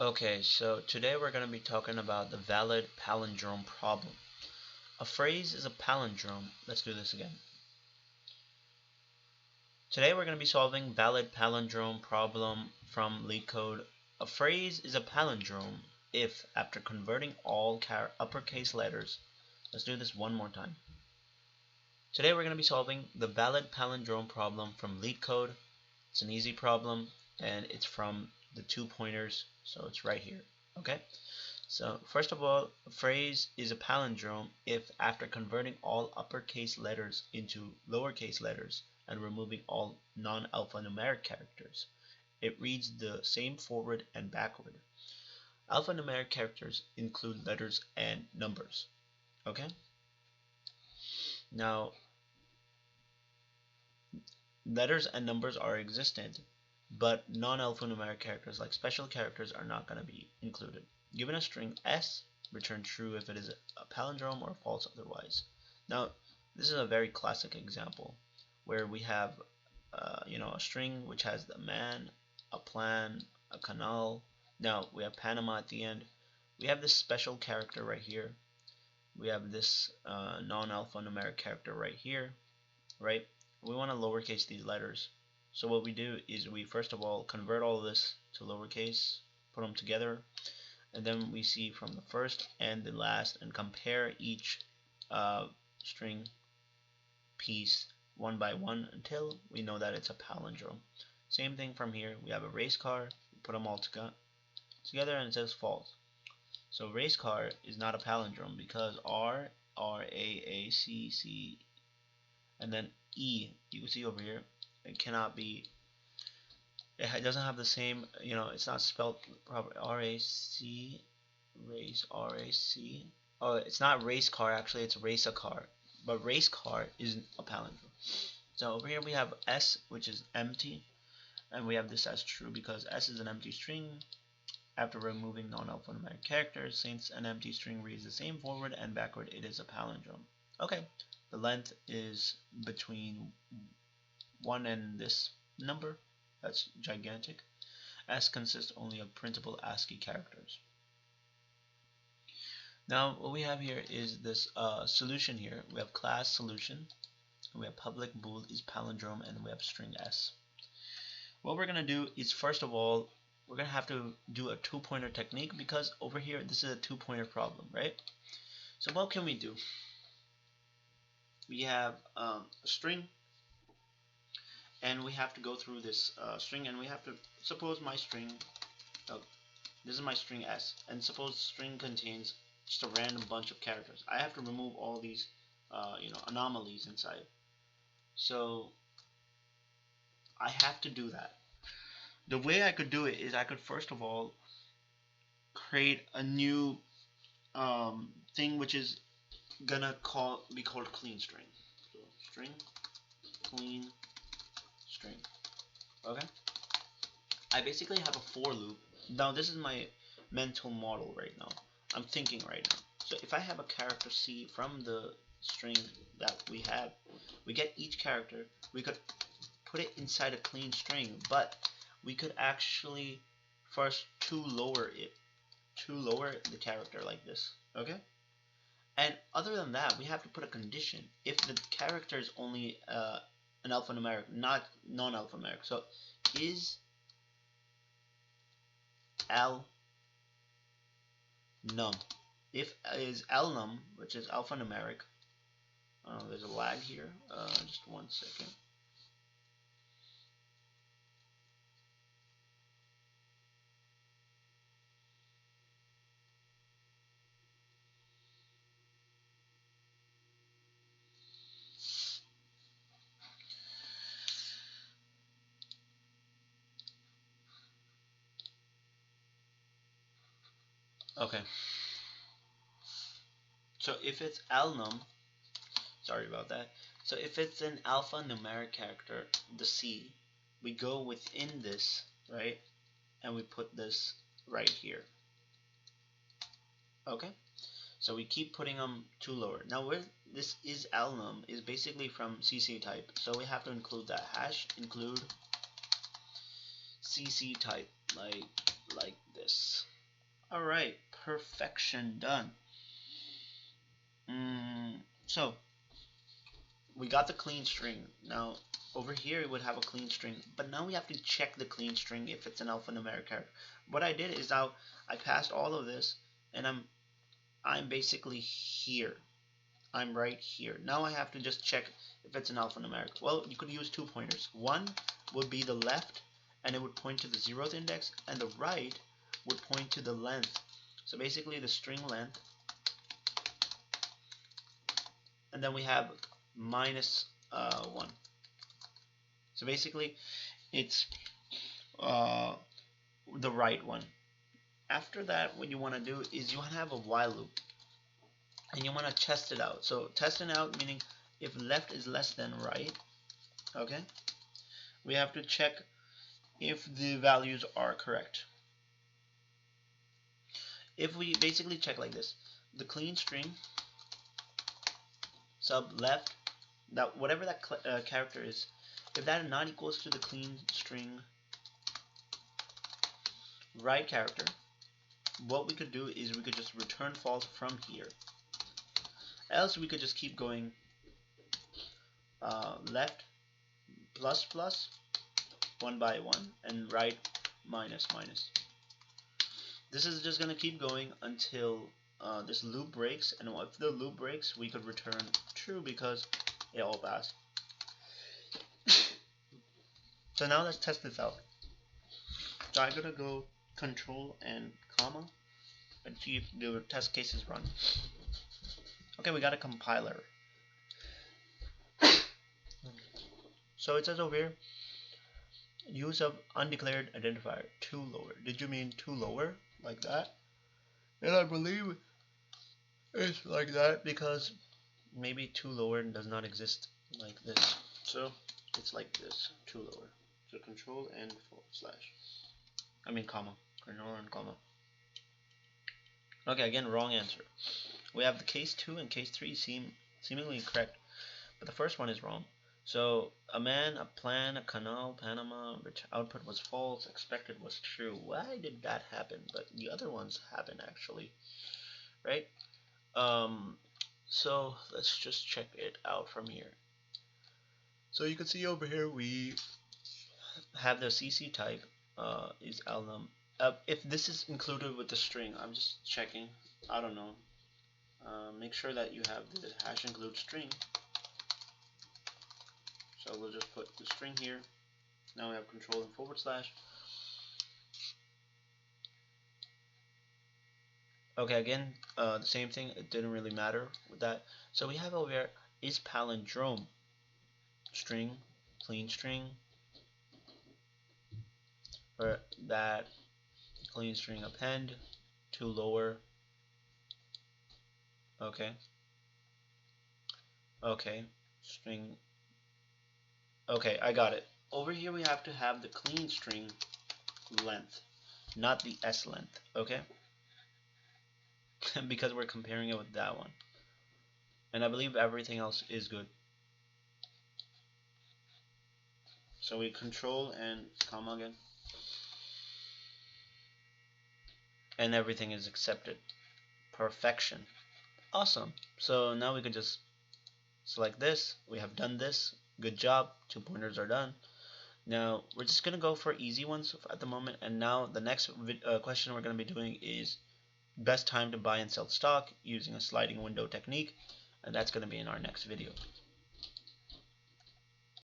Okay, so today we're going to be talking about the valid palindrome problem. A phrase is a palindrome. Let's do this again. Today we're going to be solving valid palindrome problem from LeetCode. A phrase is a palindrome if, after converting all uppercase letters, let's do this one more time. Today we're going to be solving the valid palindrome problem from LeetCode. It's an easy problem and it's from the 2 pointers, so it's right here. Okay? So first of all, a phrase is a palindrome if, after converting all uppercase letters into lowercase letters and removing all non-alphanumeric characters, it reads the same forward and backward. Alphanumeric characters include letters and numbers. Okay? Now, letters and numbers are existent, but non-alphanumeric characters like special characters are not going to be included. Given a string S, return true if it is a palindrome or false otherwise. Now, this is a very classic example where we have a string which has the man, a plan, a canal. Now we have Panama at the end. We have this special character right here. We have this non-alphanumeric character right here, right? We want to lowercase these letters. So what we do is we first of all convert all of this to lowercase, put them together, and then we see from the first and the last and compare each string piece one by one until we know that it's a palindrome. Same thing from here. We have a race car, put them all together and it says false. So race car is not a palindrome because R, R, A, C, C, and then E, you can see over here, it cannot be, it doesn't have the same, it's not spelled properly. R-A-C, race, R-A-C. Oh, it's not race car, actually, it's race a car. But race car isn't a palindrome. So over here we have S, which is empty, and we have this as true because S is an empty string. After removing non-alphanumeric characters, since an empty string reads the same forward and backward, it is a palindrome. Okay, the length is between 1 and this number. That's gigantic. S consists only of printable ASCII characters. Now what we have here is this solution here. We have class solution, we have public bool is palindrome, and we have string S. What we're going to do is, first of all, we're going to have to do a 2-pointer technique because over here this is a 2-pointer problem, right? So what can we do? We have a string, and we have to go through this string, and we have to suppose my string, this is my string S, and suppose the string contains just a random bunch of characters. I have to remove all these anomalies inside. So I have to do that. The way I could do it is I could first of all create a new thing which is gonna be called clean string. So string clean string. Okay. I basically have a for loop. Now this is my mental model right now. I'm thinking right now. So if I have a character C from the string that we have, we get each character. We could put it inside a clean string, but we could actually first lower the character like this. Okay. And other than that, we have to put a condition if the character is only an alphanumeric, not non-alphanumeric. So is L num. If is L num, which is alphanumeric, there's a lag here. Just 1 second. Okay. So if it's alnum, sorry about that. So if it's an alphanumeric character, the C, we go within this, right? And we put this right here. Okay? So we keep putting them to lower. Now where this is alnum is basically from CC type. So we have to include that. Hash include CC type. Like like this. Alright, perfection done. So we got the clean string. Now over here it would have a clean string, but now we have to check the clean string if it's an alphanumeric character. What I did is I passed all of this, and I'm basically here. I'm right here. Now I have to just check if it's an alphanumeric. Well, you could use 2 pointers. One would be the left, and it would point to the 0th index, and the right would point to the length. So basically the string length, and then we have minus 1. So basically it's the right one. After that, what you want to do is you want to have a while loop, and you want to test it out. So testing out meaning if left is less than right, okay, we have to check if the values are correct. If we basically check like this, the clean string sub left, that whatever that character is, if that is not equals to the clean string right character, what we could do is we could just return false from here. Else we could just keep going left plus plus 1 by 1 and right minus minus. This is just going to keep going until this loop breaks, and if the loop breaks we could return true because it all passed. So now let's test this out. So I'm gonna go control and comma and see if the test cases run. Okay, we got a compiler. So it says over here, use of undeclared identifier, 2 lower. Did you mean 2 lower? Like that? And I believe it's like that because maybe 2 lower does not exist like this. So it's like this, 2 lower. So control and comma. Control and comma. Okay, again, wrong answer. We have the case 2 and case 3 seemingly correct, but the first one is wrong. So a man, a plan, a canal, Panama, which output was false, expected was true. Why did that happen? But the other ones happen actually, right? So let's just check it out from here. So you can see over here we have the CC type is alnum. If this is included with the string, I'm just checking. I don't know. Make sure that you have the hash include string. So we'll just put the string here. Now we have control and /. Okay, again, the same thing. It didn't really matter with that. So we have over here is palindrome string, clean string, or that clean string append, 2 lower. Okay. Okay, string. Okay, I got it. Over here we have to have the clean string length, not the S length, okay? Because we're comparing it with that one. And I believe everything else is good. So we control and comma again. And everything is accepted. Perfection. Awesome. So now we can just select this. We have done this. Good job. 2 pointers are done. Now we're just going to go for easy ones at the moment. And now the next question we're going to be doing is best time to buy and sell stock using a sliding window technique. And that's going to be in our next video.